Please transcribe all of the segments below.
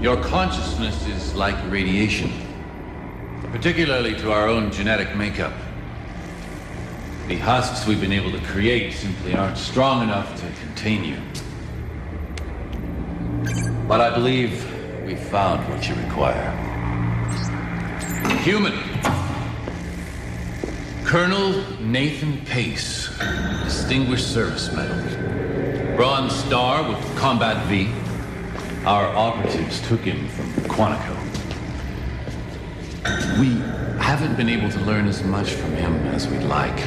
Your consciousness is like radiation, particularly to our own genetic makeup. The husks we've been able to create simply aren't strong enough to contain you. But I believe we've found what you require. Human. Colonel Nathan Pace, Distinguished Service Medal. Bronze Star with Combat V. Our operatives took him from Quantico. We haven't been able to learn as much from him as we'd like.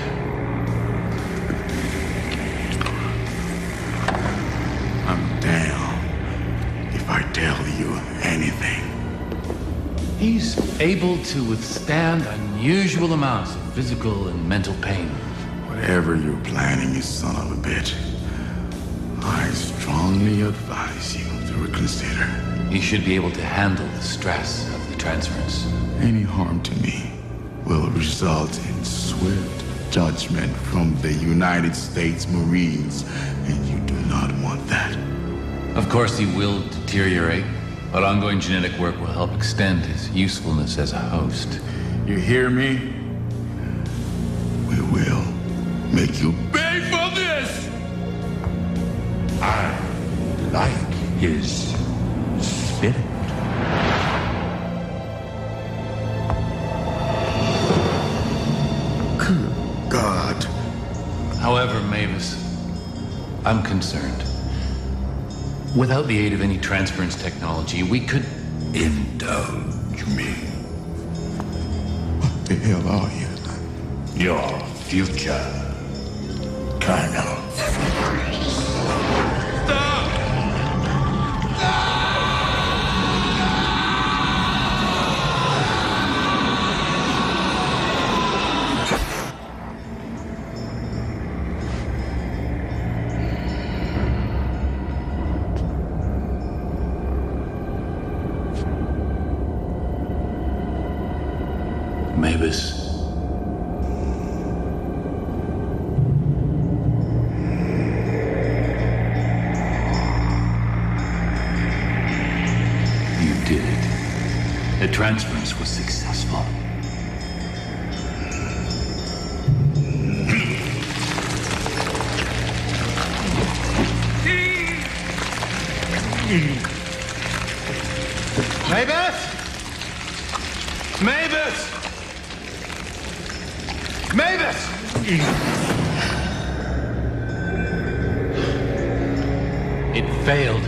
I'm down if I tell you anything. He's able to withstand unusual amounts of physical and mental pain. Whatever you're planning, you son of a bitch, I strongly advise you to reconsider. He should be able to handle the stress of the transference. Any harm to me will result in swift judgment from the United States Marines, and you do not want that. Of course, he will deteriorate, but ongoing genetic work will help extend his usefulness as a host. You hear me? We will make you pay for this! I like his spirit. Good God. However, Mavis, I'm concerned. Without the aid of any transference technology, we could... Indulge me. What the hell are you? Your future, Colonel. Mavis. You did it. The transference was successful. Mavis! Mavis! Mavis! It failed.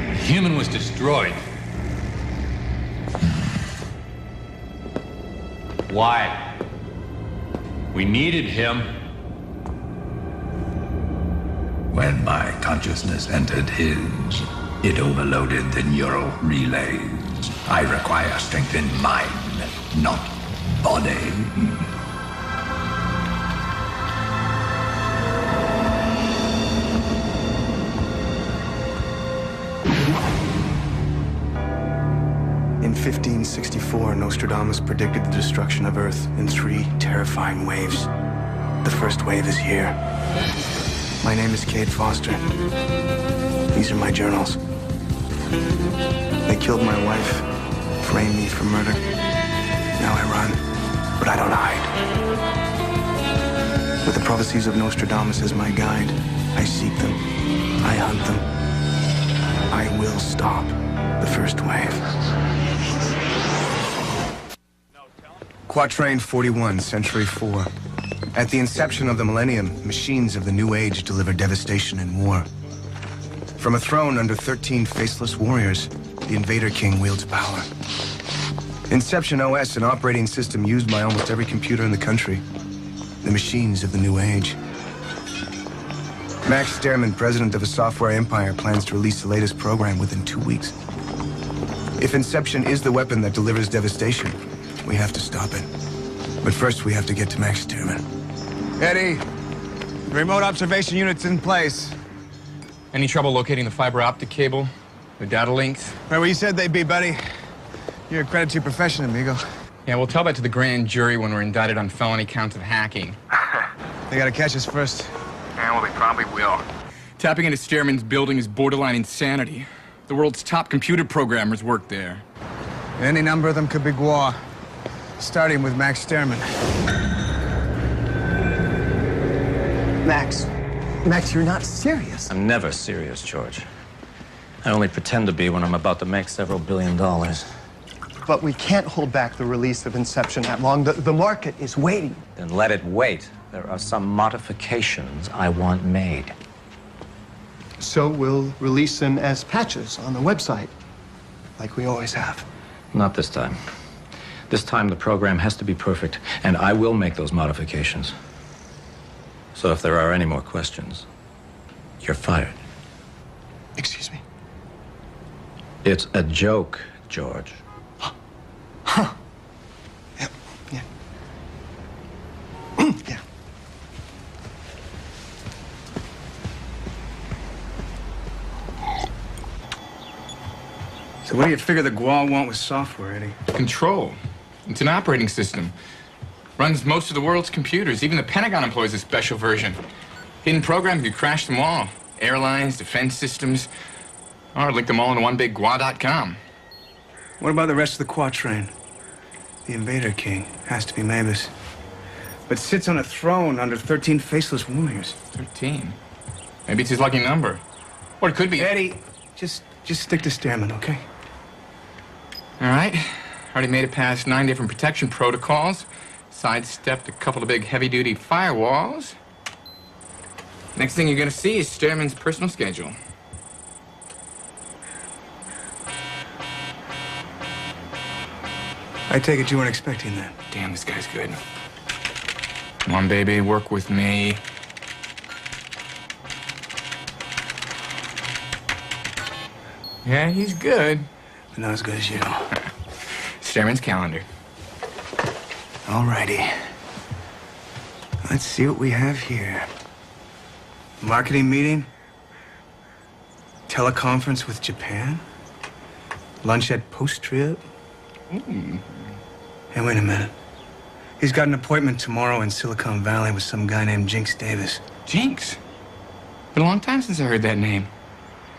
The human was destroyed. Why? We needed him. When my consciousness entered his, it overloaded the neural relays. I require strength in mind, not body. In 1564, Nostradamus predicted the destruction of Earth in 3 terrifying waves. The first wave is here. My name is Cade Foster. These are my journals. They killed my wife, framed me for murder. Now I run, but I don't hide. With the prophecies of Nostradamus as my guide, I seek them, I hunt them. I will stop the first wave. Quatrain 41, Century 4. At the inception of the millennium, machines of the New Age deliver devastation and war. From a throne under 13 faceless warriors, the Invader King wields power. Inception OS, an operating system used by almost every computer in the country. The machines of the New Age. Max Stearman, president of a software empire, plans to release the latest program within 2 weeks. If Inception is the weapon that delivers devastation, we have to stop it. But first, we have to get to Max Stearman. Eddie, the remote observation unit's in place. Any trouble locating the fiber optic cable? The data links? Right where you said they'd be, buddy. You're a credit to your profession, amigo. Yeah, we'll tell that to the grand jury when we're indicted on felony counts of hacking. They gotta catch us first. Yeah, well, they probably will. Tapping into Stearman's building is borderline insanity. The world's top computer programmers work there. Any number of them could be Guar. Starting with Max Sterman. Max, you're not serious. I'm never serious, George. I only pretend to be when I'm about to make several $billion. But we can't hold back the release of Inception that long. The market is waiting. Then let it wait. There are some modifications I want made. So we'll release them as patches on the website, like we always have. Not this time. This time the program has to be perfect, and I will make those modifications. So if there are any more questions, you're fired. Excuse me? It's a joke, George. Huh. Yeah. Yeah. Yeah. So what do you figure the Guar want with software, Eddie? Control. It's an operating system. Runs most of the world's computers. Even the Pentagon employs a special version. Hidden programs could crash them all. Airlines, defense systems, or link them all into one big Guar.com. What about the rest of the Quatrain? The Invader King has to be Mavis, but sits on a throne under 13 faceless warriors. 13. Maybe it's his lucky number. Or it could be... Eddie, just stick to Sterman, okay? All right. Already made it past 9 different protection protocols. Sidestepped a couple of big heavy-duty firewalls. Next thing you're gonna see is Sterman's personal schedule. I take it you weren't expecting that. Damn, this guy's good. Come on, baby, work with me. Yeah, he's good. But not as good as you. Sterman's calendar. Alrighty. Let's see what we have here. Marketing meeting? Teleconference with Japan? Lunch at post-trip? Hey, wait a minute. He's got an appointment tomorrow in Silicon Valley with some guy named Jinx Davis. Jinx? Been a long time since I heard that name.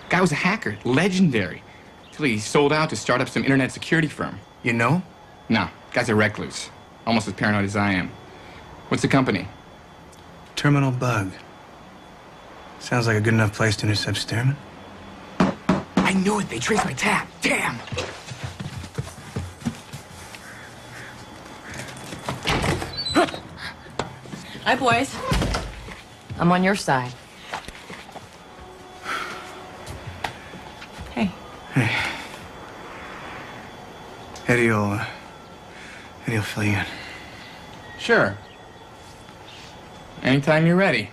Guy was a hacker, legendary. Till he sold out to start up some internet security firm. You know? No, guy's a recluse. Almost as paranoid as I am. What's the company? Terminal Bug. Sounds like a good enough place to intercept Sterman. I knew it. They traced my tap. Damn! Hi, boys. I'm on your side. Hey. Hey. Eddie'll fill you in. Sure. Anytime you're ready.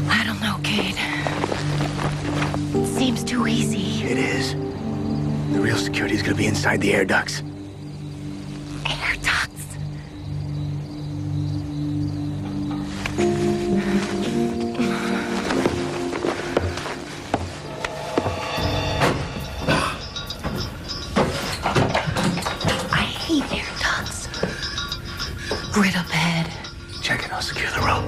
I don't know, Cade. It seems too easy. It is. The real security's gonna be inside the air ducts. Air ducts. I hate air ducts. Grid up ahead. Check it, I'll secure the rope.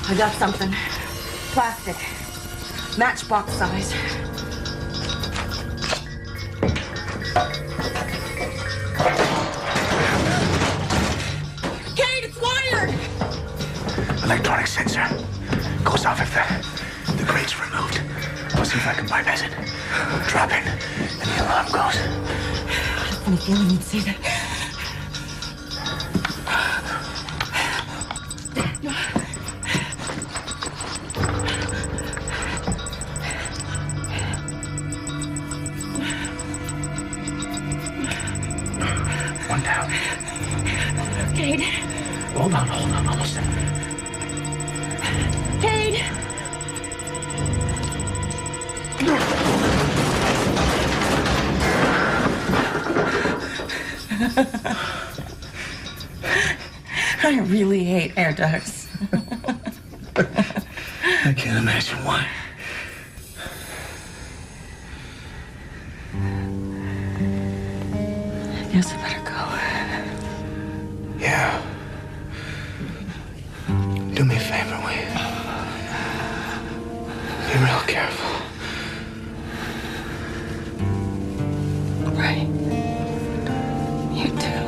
I got something. Plastic. Matchbox size. Kate, it's wired! Electronic sensor. Goes off if the grate's removed. I'll see if I can bypass it. Drop in, and the alarm goes. I had a funny feeling you'd say that. One down. Cade. Hold on, almost there. Cade! I really hate air ducts. I can't imagine why. I guess I better go. Yeah. Do me a favor, will you? Be real careful. Right. You too.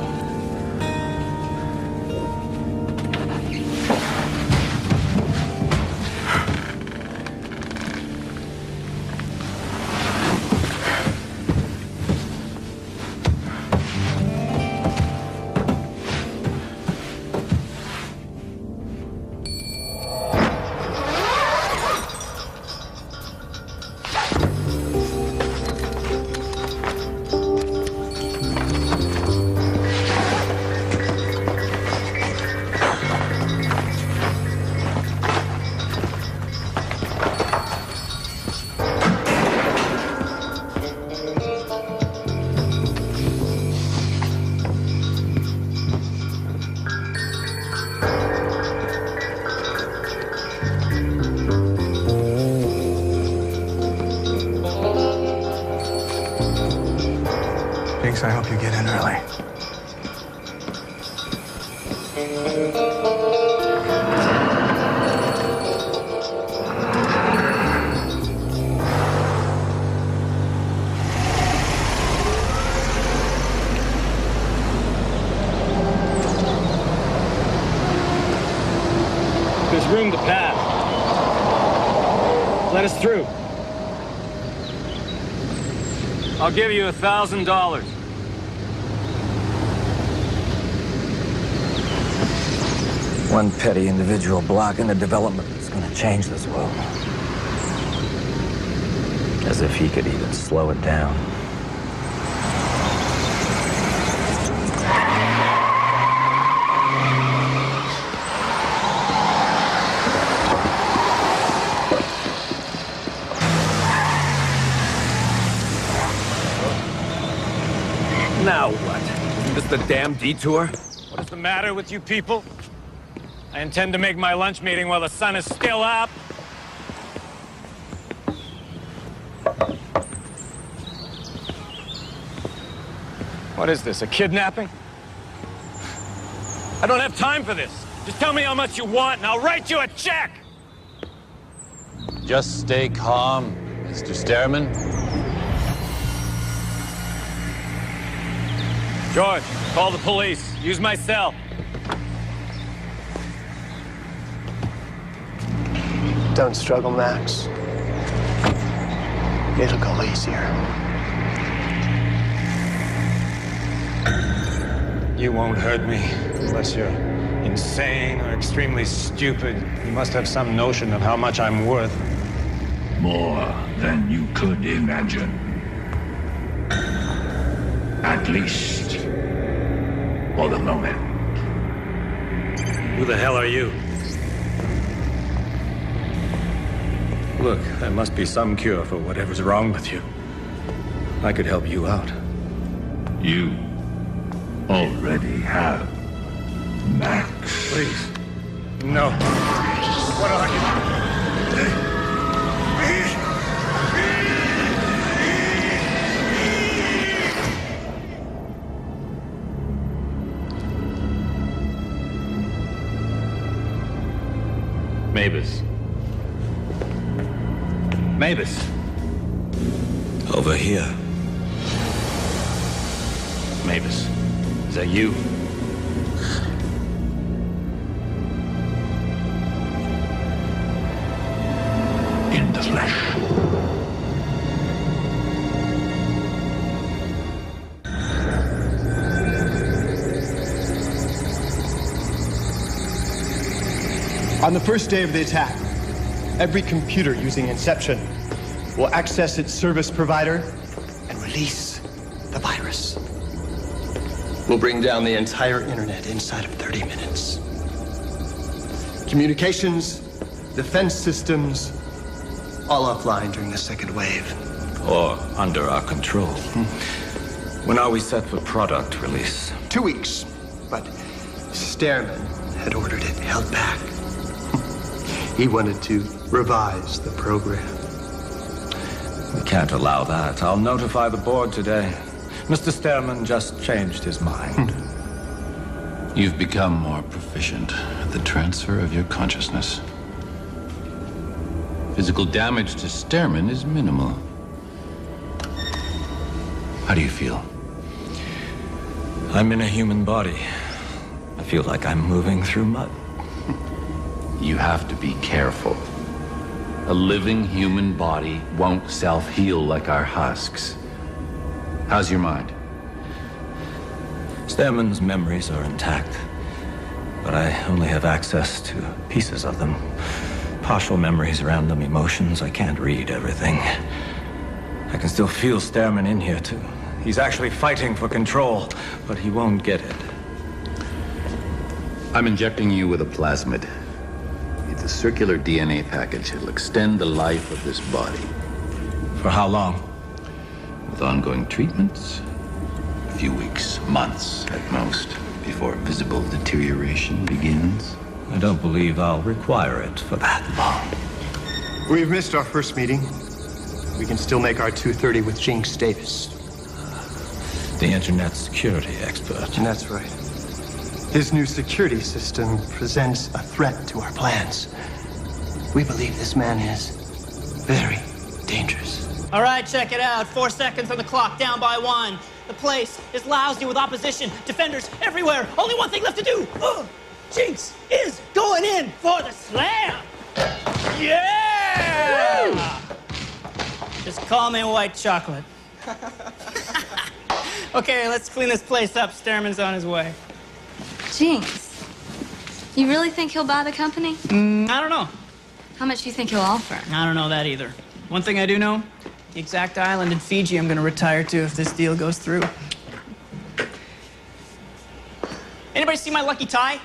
I hope you get in early. There's room to pass. Let us through. I'll give you $1,000. One petty individual block in the development is going to change this world. As if he could even slow it down. Now what? Isn't this the damn detour? What is the matter with you people? I intend to make my lunch meeting while the sun is still up. What is this, a kidnapping? I don't have time for this. Just tell me how much you want and I'll write you a check! Just stay calm, Mr. Sterman. George, call the police. Use my cell. Don't struggle, Max. It'll go easier. You won't hurt me unless you're insane or extremely stupid. You must have some notion of how much I'm worth. More than you could imagine. At least, for the moment. Who the hell are you? Look, there must be some cure for whatever's wrong with you. I could help you out. You already have, Max. Please. No. What are you? Mavis. Mavis. Over here. Mavis. Is that you? In the flesh. On the first day of the attack, every computer using Inception will access its service provider and release the virus. We'll bring down the entire internet inside of 30 minutes. Communications, defense systems, all offline during the second wave. Or under our control. When are we set for product release? 2 weeks, but Stearman had ordered it held back. He wanted to revise the program. We can't allow that. I'll notify the board today. Mr. Stearman just changed his mind. You've become more proficient at the transfer of your consciousness. Physical damage to Stearman is minimal. How do you feel? I'm in a human body. I feel like I'm moving through mud. You have to be careful. A living human body won't self-heal like our husks. How's your mind? Stearman's memories are intact, but I only have access to pieces of them. Partial memories, random emotions. I can't read everything. I can still feel Stearman in here, too. He's actually fighting for control, but he won't get it. I'm injecting you with a plasmid. It's a circular DNA package. It'll extend the life of this body. For how long? With ongoing treatments, a few weeks, months at most, before visible deterioration begins. I don't believe I'll require it for that long. We've missed our first meeting. We can still make our 2:30 with Jinx Davis. The internet security expert. And that's right. His new security system presents a threat to our plans. We believe this man is very dangerous. All right, check it out. 4 seconds on the clock, down by 1. The place is lousy with opposition. Defenders everywhere. Only one thing left to do. Jinx is going in for the slam. Yeah! Woo! Just call me white chocolate. Okay, let's clean this place up. Stearman's on his way. Jinx, you really think he'll buy the company? I don't know. How much do you think he'll offer? I don't know that either. One thing I do know, the exact island in Fiji I'm gonna retire to if this deal goes through. Anybody see my lucky tie?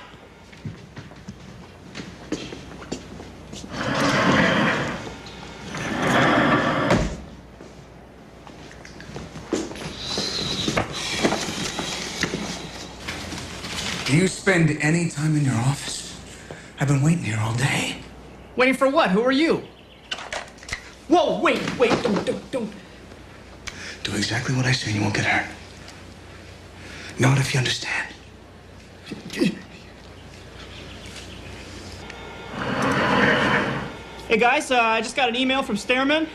Do you spend any time in your office? I've been waiting here all day. Waiting for what? Who are you? Whoa, wait, don't. Do exactly what I say and you won't get hurt. Not if you understand. Hey guys, I just got an email from Stearman.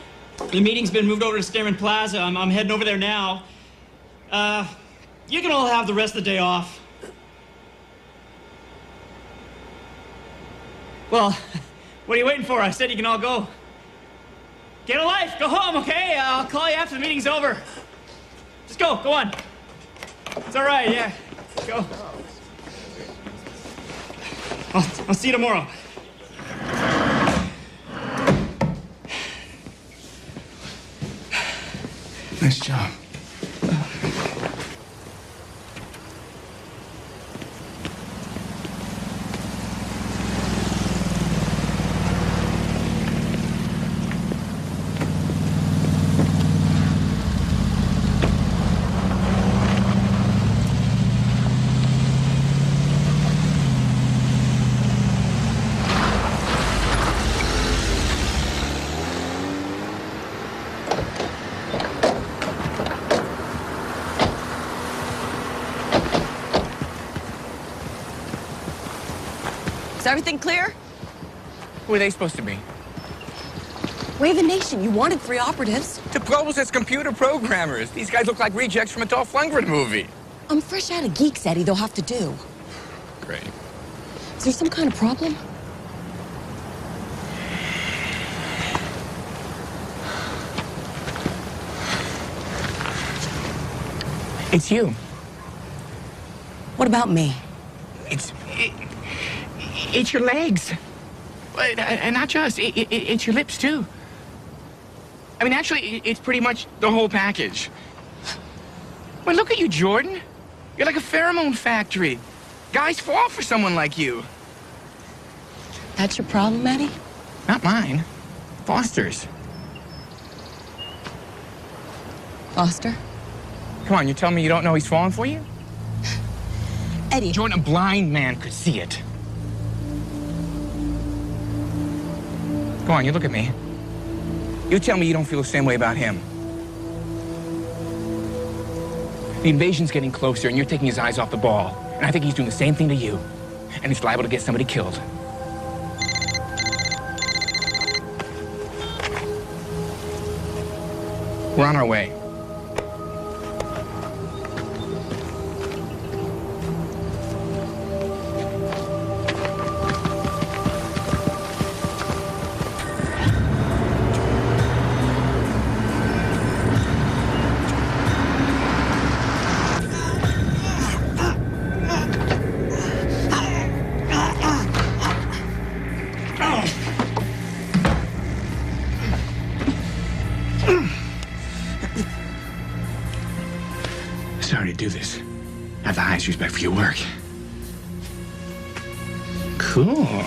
The meeting's been moved over to Stearman Plaza. I'm heading over there now. You can all have the rest of the day off. Well, what are you waiting for? I said you can all go. Get a life, go home, okay? I'll call you after the meeting's over. Just go on. It's all right, yeah, go. I'll see you tomorrow. Nice job. Is everything clear? Who are they supposed to be? Wave the Nation, you wanted 3 operatives. To pose as computer programmers. These guys look like rejects from a Dolph Lundgren movie. I'm fresh out of Geeks, Eddie. They'll have to do. Great. Is there some kind of problem? It's you. What about me? It's your legs. And not just, it's your lips, too. I mean, actually, it's pretty much the whole package. Well, look at you, Jordan. You're like a pheromone factory. Guys fall for someone like you. That's your problem, Eddie? Not mine. Foster's. Foster? Come on, you tell me you don't know he's falling for you? Eddie. Jordan, a blind man could see it. Go on, you look at me. You tell me you don't feel the same way about him. The invasion's getting closer, and you're taking his eyes off the ball. And I think he's doing the same thing to you. And he's liable to get somebody killed. We're on our way. Sorry to do this. I have the highest respect for your work. Cool.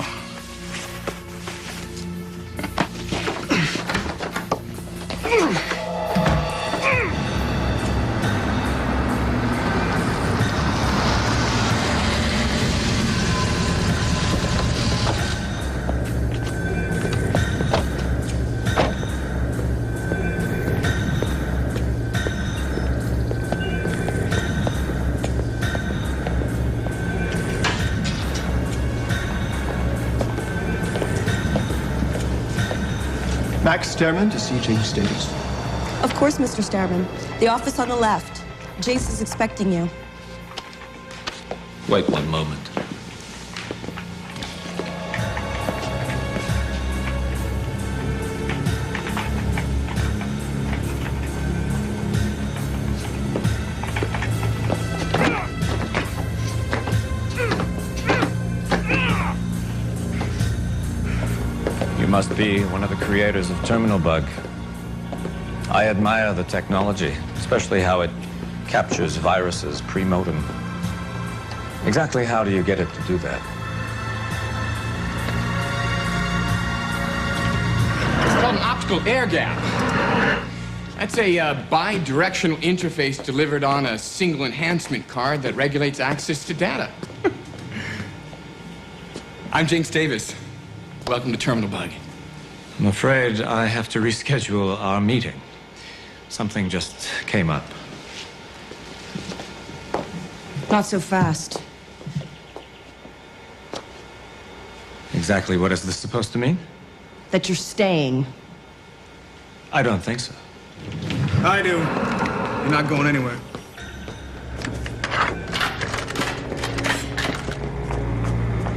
Max Sterman to see James Davis. Of course, Mr. Starman. The office on the left. Jace is expecting you. Wait one moment. You must be one of the creators of Terminal Bug. I admire the technology, especially how it captures viruses pre-modem. Exactly how do you get it to do that? It's called an optical air gap. That's a bi-directional interface delivered on a single enhancement card that regulates access to data. I'm James Davis. Welcome to Terminal Bug. I'm afraid I have to reschedule our meeting. Something just came up. Not so fast. Exactly what is this supposed to mean? That you're staying. I don't think so. I do. You're not going anywhere.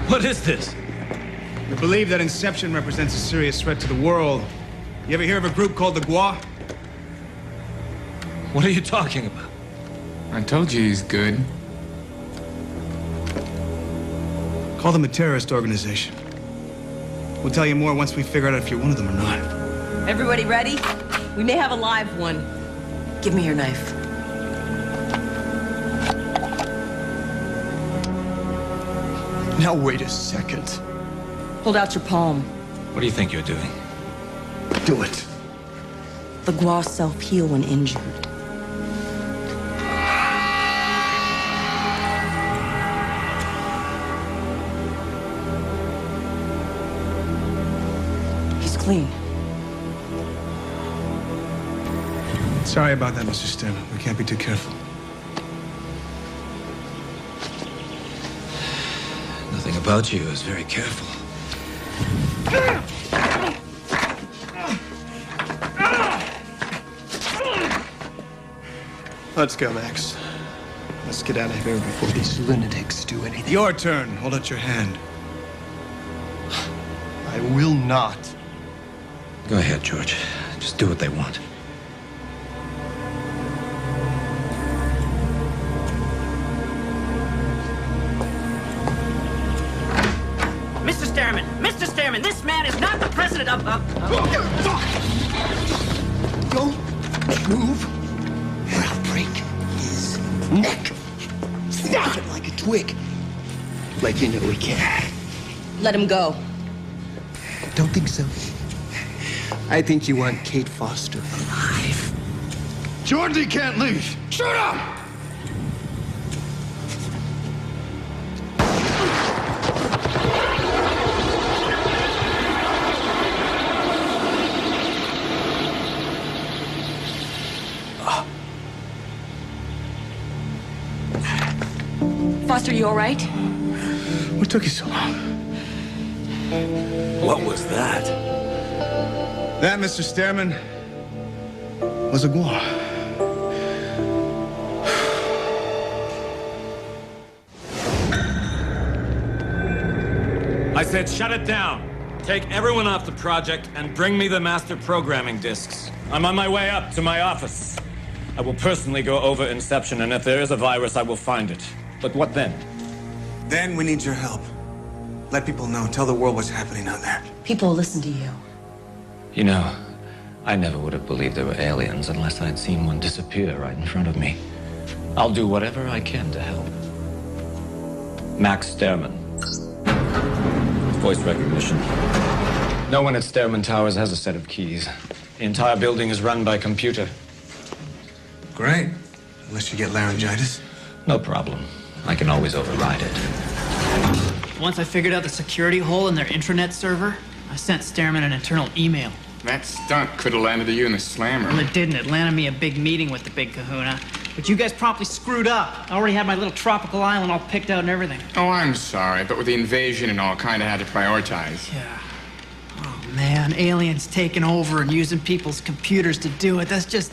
What is this? We believe that Inception represents a serious threat to the world. You ever hear of a group called the Gua? What are you talking about? I told you he's good. Call them a terrorist organization. We'll tell you more once we figure out if you're one of them or not. Everybody ready? We may have a live one. Give me your knife. Now wait a second. Hold out your palm. What do you think you're doing? Do it. The Gua self-heal when injured. He's clean. Sorry about that, Mr. Sterman. We can't be too careful. Nothing about you is very careful. Let's go, Max. Let's get out of here before these lunatics do anything. Your turn. Hold out your hand. I will not. Go ahead, George. Just do what they want. Mr. Sterman! Mr. Sterman, this man is not the president of... Don't move, or I'll break his neck. snap it like a twig. Like you know we can. Let him go. Don't think so. I think you want Kate Foster alive. Jordy can't leave. Shoot him! Foster, you all right? What took you so long? What was that? That, Mr. Stairman, was a guar. I said shut it down. Take everyone off the project and bring me the master programming disks. I'm on my way up to my office. I will personally go over Inception, and if there is a virus, I will find it. But what then? Then we need your help. Let people know. Tell the world what's happening out there. People will listen to you. You know, I never would have believed there were aliens unless I'd seen one disappear right in front of me. I'll do whatever I can to help. Max Stairman. Voice recognition. No one at Stairman Towers has a set of keys. The entire building is run by computer. Great. Unless you get laryngitis. No problem. I can always override it. Once I figured out the security hole in their intranet server, I sent Stairman an internal email. That stunt could have landed you in the slammer. Well, it didn't. It landed me a big meeting with the big kahuna. But you guys promptly screwed up. I already had my little tropical island all picked out and everything. Oh, I'm sorry, but with the invasion and all, kind of had to prioritize. Yeah. Oh, man. Aliens taking over and using people's computers to do it. That's just...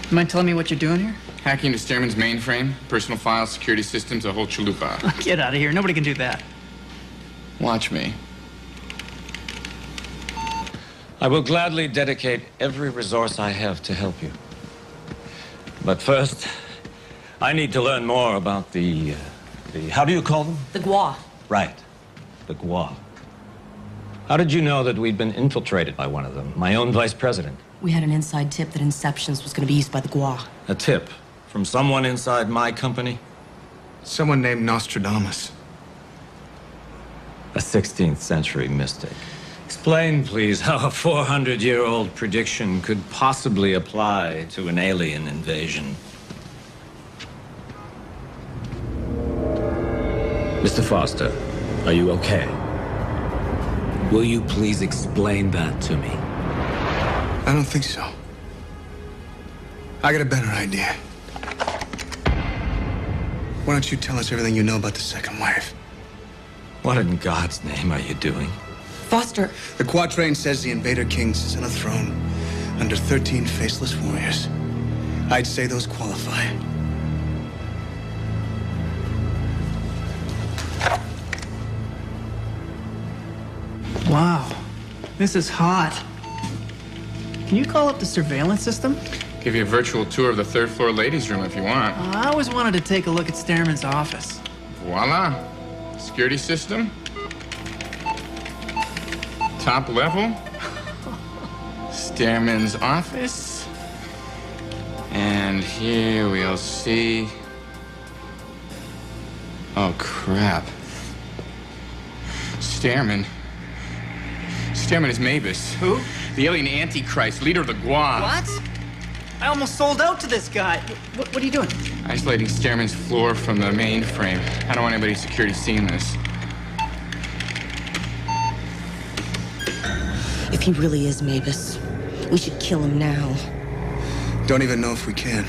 You mind telling me what you're doing here? Hacking into Stairman's mainframe, personal files, security systems, a whole chalupa. Get out of here. Nobody can do that. Watch me. I will gladly dedicate every resource I have to help you. But first, I need to learn more about the how do you call them? The guar. Right, the guar. How did you know that we'd been infiltrated by one of them, my own vice president? We had an inside tip that Inceptions was going to be used by the guar. A tip from someone inside my company? Someone named Nostradamus. A 16th century mystic. Explain, please, how a 400-year-old prediction could possibly apply to an alien invasion. Mr. Foster, are you okay? Will you please explain that to me? I don't think so. I got a better idea. Why don't you tell us everything you know about the second wife? What in God's name are you doing? Foster. The Quatrain says the Invader King sits on a throne under 13 faceless warriors. I'd say those qualify. Wow. This is hot. Can you call up the surveillance system? Give you a virtual tour of the third floor ladies' room if you want. I always wanted to take a look at Stairman's office. Voila. Security system. Top level. Stairman's office. And here we'll see... Oh, crap. Stairman. Stairman is Mavis. Who? The alien Antichrist, leader of the guar. What? I almost sold out to this guy. What are you doing? Isolating Stairman's floor from the mainframe. I don't want anybody's security seeing this. If he really is Mavis, we should kill him now. Don't even know if we can.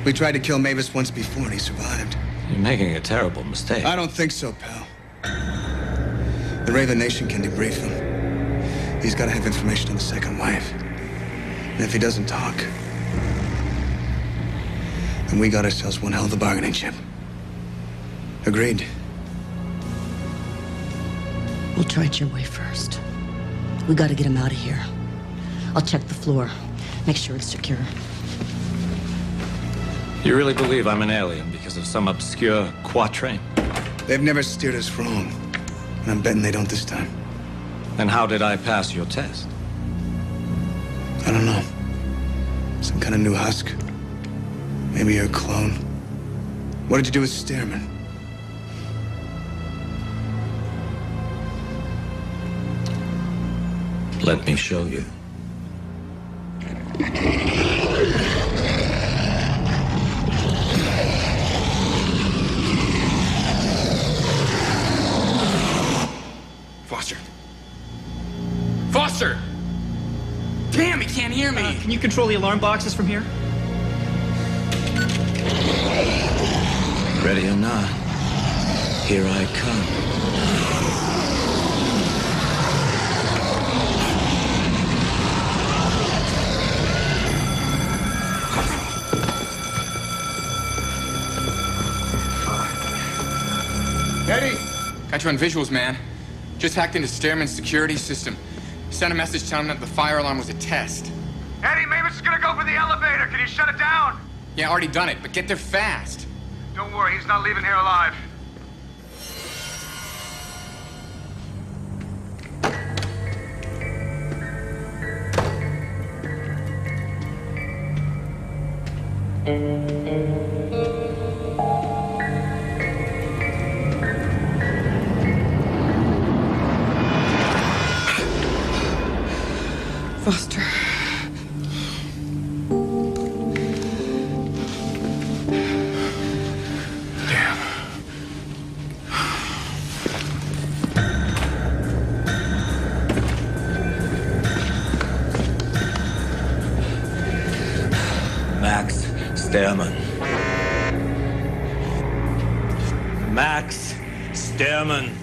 We tried to kill Mavis once before and he survived. You're making a terrible mistake. I don't think so, pal. The Raven Nation can debrief him. He's got to have information on the second wife. And if he doesn't talk, then we got ourselves one hell of a bargaining chip. Agreed? We'll try it your way first. We gotta get him out of here. I'll check the floor. Make sure it's secure. You really believe I'm an alien because of some obscure quatrain? They've never steered us wrong. And I'm betting they don't this time. Then how did I pass your test? I don't know. Some kind of new husk. Maybe you're a clone. What did you do with Stearman? Let me show you. Foster. Foster! Damn, he can't hear me! Can you control the alarm boxes from here? Ready or not, here I come. Eddie! Got you on visuals, man. Just hacked into Stearman's security system. Sent a message telling them that the fire alarm was a test. Eddie, Mavis is gonna go for the elevator. Can you shut it down? Yeah, already done it, but get there fast. Don't worry, he's not leaving here alive. Foster. Max Stearman. Max Stearman.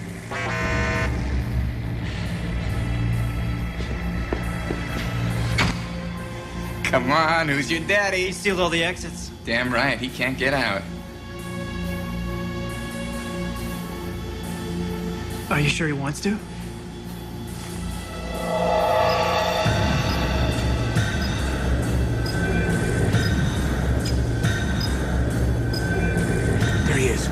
Come on, who's your daddy? He sealed all the exits. Damn right, he can't get out. Are you sure he wants to? There he is.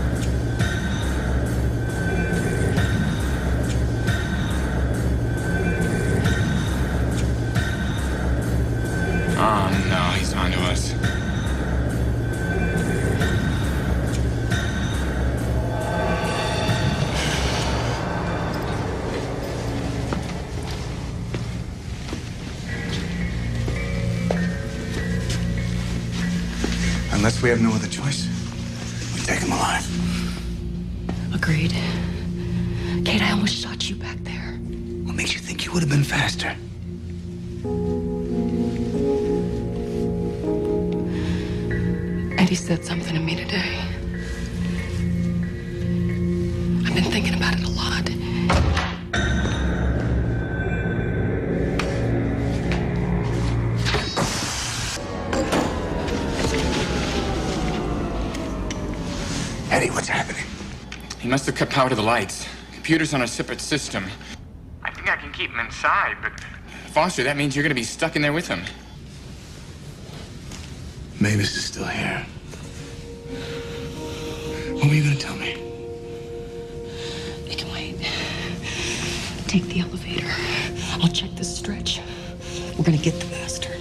Oh no, he's onto us. Unless we have no other choice, we take him alive. Agreed. Kate, I almost shot you back there. What makes you think you would have been faster? Eddie said something to me today. I've been thinking about it a lot. Eddie, what's happening? He must have cut power to the lights. Computer's on a separate system. I think I can keep him inside, but... Foster, that means you're gonna be stuck in there with him. Mavis is still here. What were you gonna tell me? You can wait. Take the elevator. I'll check this stretch. We're gonna get the bastard.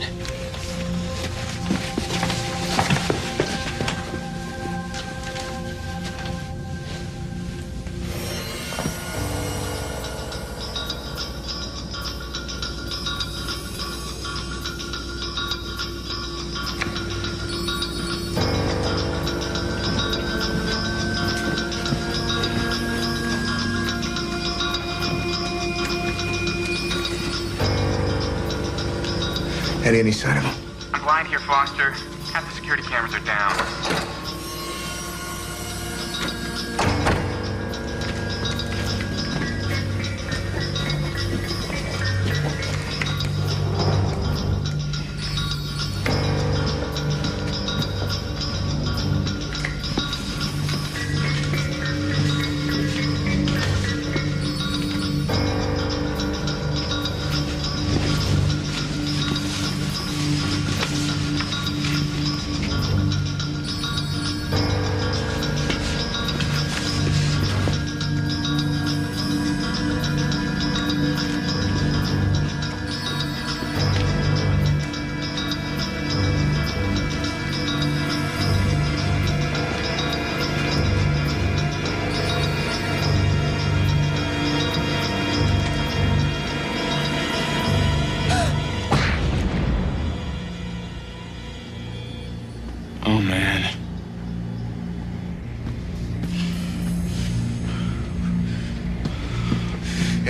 Eddie, any sign of him? I'm blind here, Foster. Half the security cameras are down.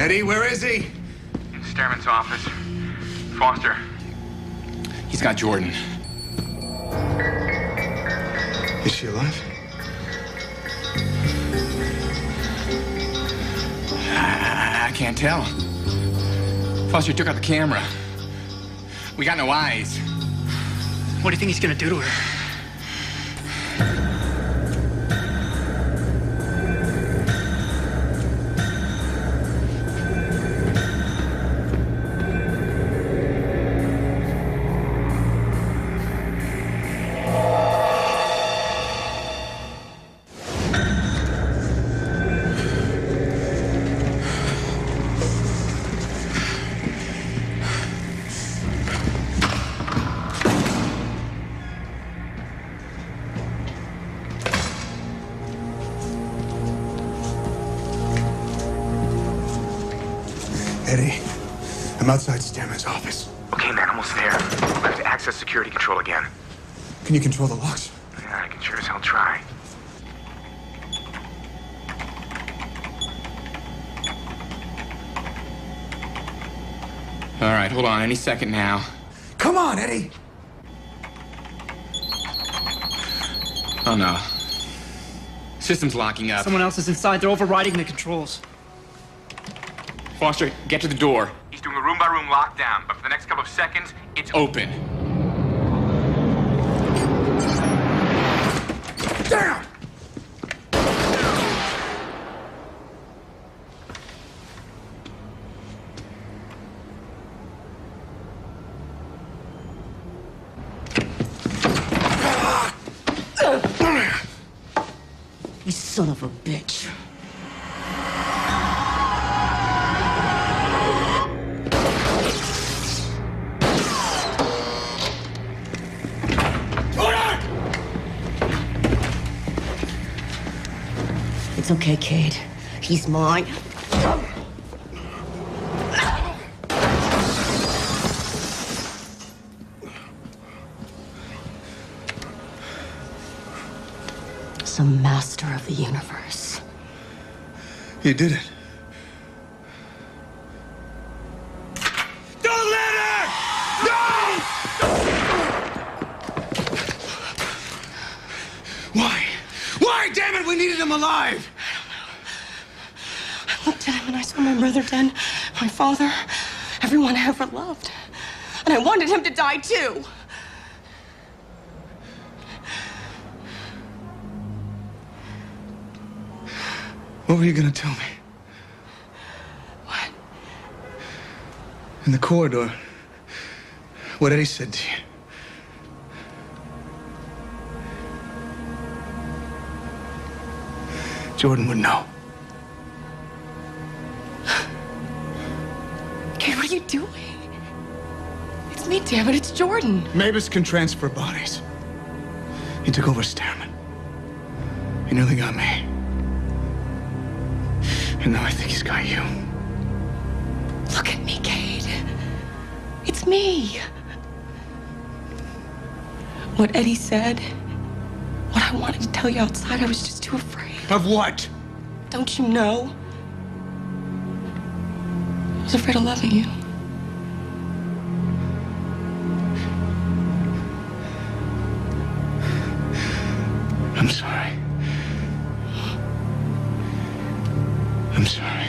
Eddie, where is he? In Stairman's office. Foster. He's got Jordan. Is she alive? I can't tell. Foster took out the camera. We got no eyes. What do you think he's gonna do to her? Eddie, I'm outside Stairman's office. Okay, man, almost there. I have to access security control again. Can you control the locks? Yeah, I can sure as hell try. All right, hold on. Any second now. Come on, Eddie! Oh, no. System's locking up. Someone else is inside. They're overriding the controls. Foster, get to the door. He's doing a room-by-room lockdown, but for the next couple of seconds, it's Open. Down! You son of a bitch. It's okay, Cade. He's mine. Some master of the universe. You did it. Don't let her! No! Why? Why, damn it, we needed him alive! I looked at him and I saw my brother dead, my father, everyone I ever loved. And I wanted him to die too. What were you gonna tell me? What? In the corridor, what Eddie said to you. Jordan would know. Kate, what are you doing? It's me, damn it, it's Jordan. Mavis can transfer bodies. He took over Stairman. He nearly got me. And now I think he's got you. Look at me, Cade. It's me. What Eddie said, what I wanted to tell you outside, I was just too afraid. Of what? Don't you know? I was afraid of loving you. I'm sorry. I'm sorry.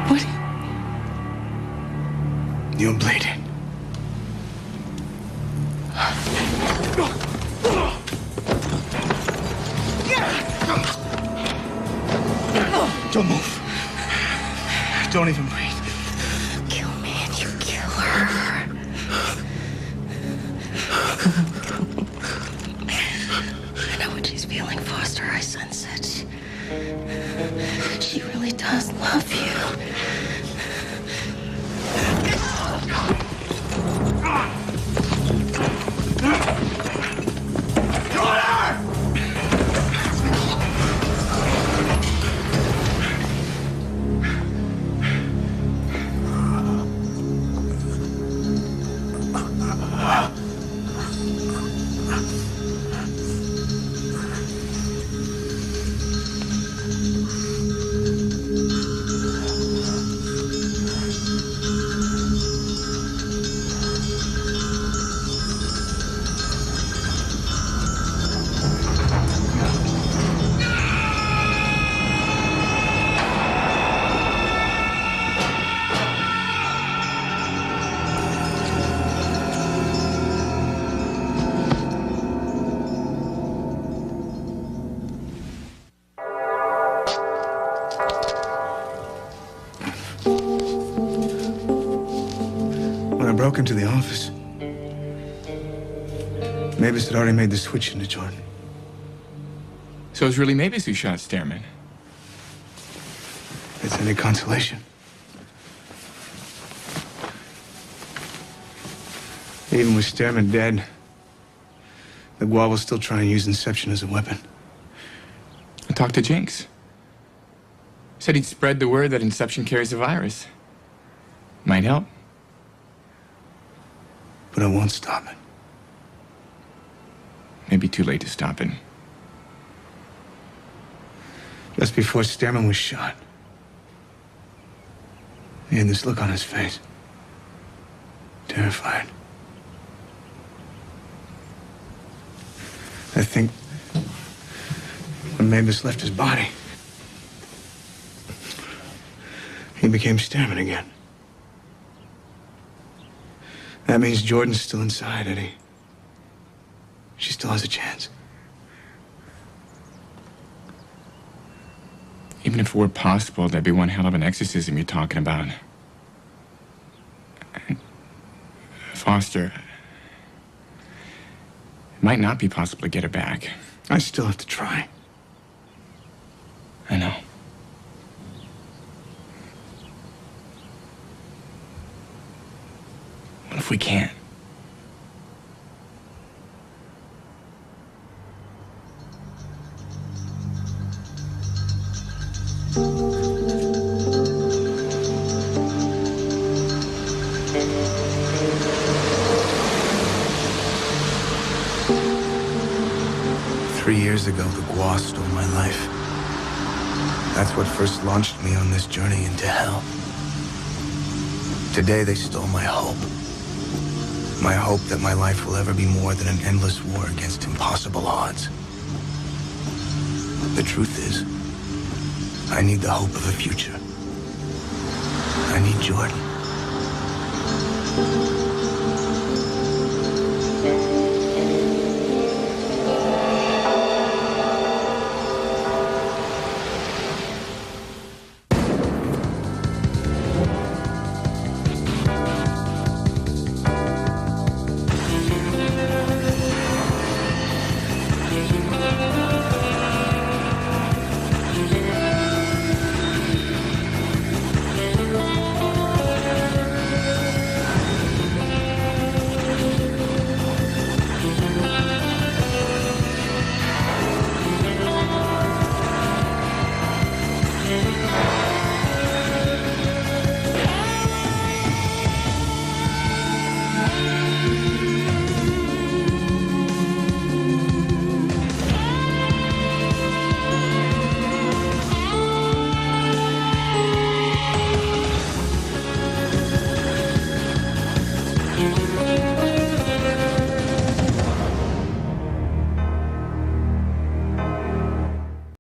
What? You're bleeding. Don't move. Don't even breathe. Kill me and you kill her. I know what she's feeling, Foster. I sense it. She really does love you. When I broke into the office, Mavis had already made the switch into Jordan. So it was really Mavis who shot Stearman. If it's any consolation. Even with Stearman dead, the Gual will still try and use Inception as a weapon. I talked to Jinx. Said he'd spread the word that Inception carries a virus. Might help. But it won't stop it. Maybe too late to stop it. Just before Stearman was shot, he had this look on his face. Terrified. I think when Mavis left his body, he became Stearman again. That means Jordan's still inside, Eddie. She still has a chance. Even if it were possible, that'd be one hell of an exorcism you're talking about. Foster, it might not be possible to get her back. I still have to try. I know. What if we can't? Three years ago, the Guas stole my life. That's what first launched me on this journey into hell. Today, they stole my hope. My hope that my life will ever be more than an endless war against impossible odds. The truth is, I need the hope of a future. I need Jordan.